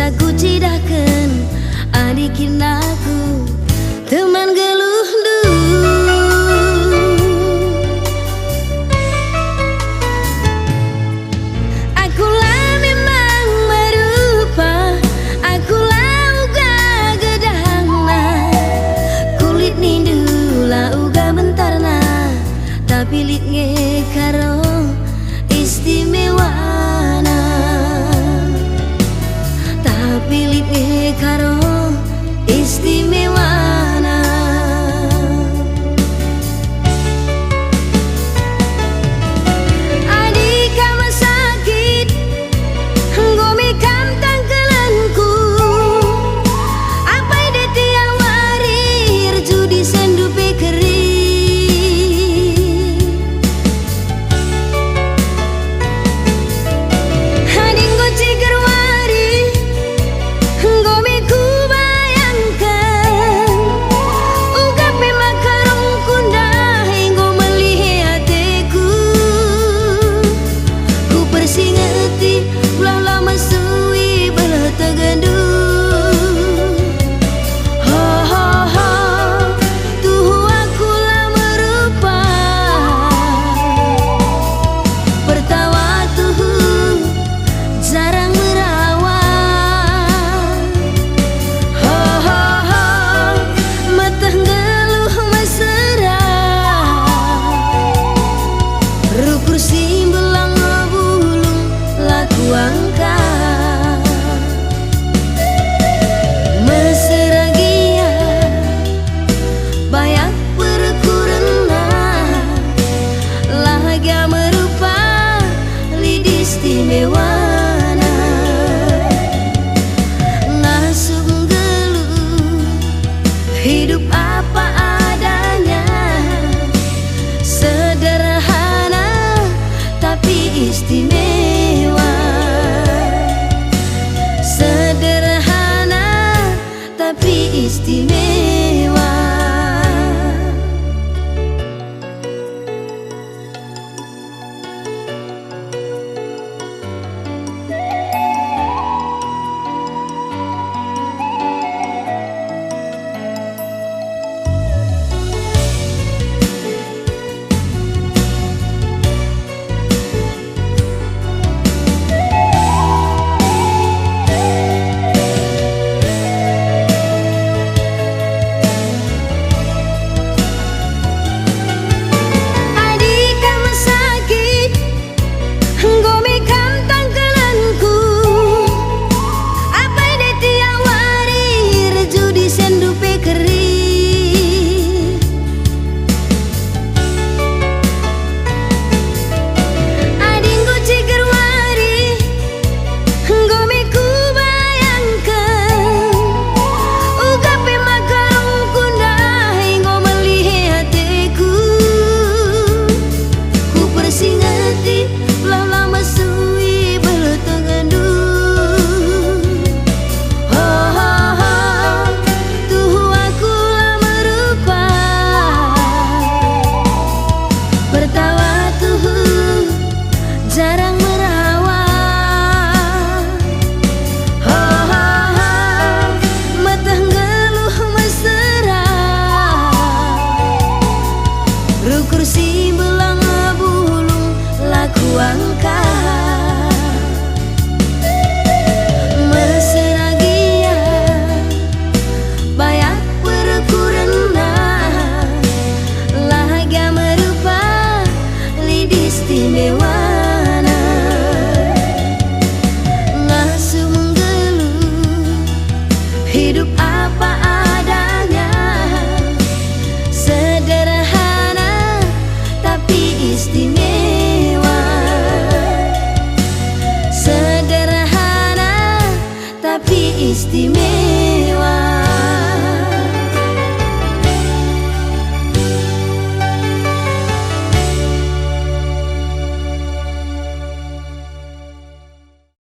bisa ku cidahkan adikin aku teman geluh dulu. Akulah memang merupa, akulah uga gedahna, kulit nindulah uga bentarna, tapi litnge karo istimewana, tapi litnge karo istimewana. Adik kamu sakit, ngomi kantang kelenku, apa ide tiang warir judi sendupe kering. Adik goci gerwari, ngomi ku bayangkan, uga pema karung kundah hinggo melihe ateku. Ku persingeti ulah lama suwi belah tegenduh. Ha ha ha, tuh akulah merupa, pertawa tuh jarang merawat. Ha ha ha, matah geluh mesra, rukur simbelang bulung laku angkat. Mesra gia bayak berkurena, lahagia merupa lidi istimewana. Ngasum geluh hidup apa adanya, sederhana tapi istimewa, sederhana tapi istimewa. Adik kamu sakit, ngomi kantang kelenku, apa ide tiang warir judi sendupe kering. Adik goci gerwari, ngomi ku bayangkan, uga pema karung kundah hinggo melihe ateku. Ku persingeti ulah lama suwi belah tegenduh. Ha ha ha, tuh akulah merupa, pertawa tuh jarang merawat. Ha ha ha, matah geluh mesra, rukur simbelang bulung laku angkat. Mesra gia bayak berkurena, lahagia merupa lidi istimewana. Ngasum geluh hidup apa adanya, sederhana tapi istimewa, sederhana tapi istimewa.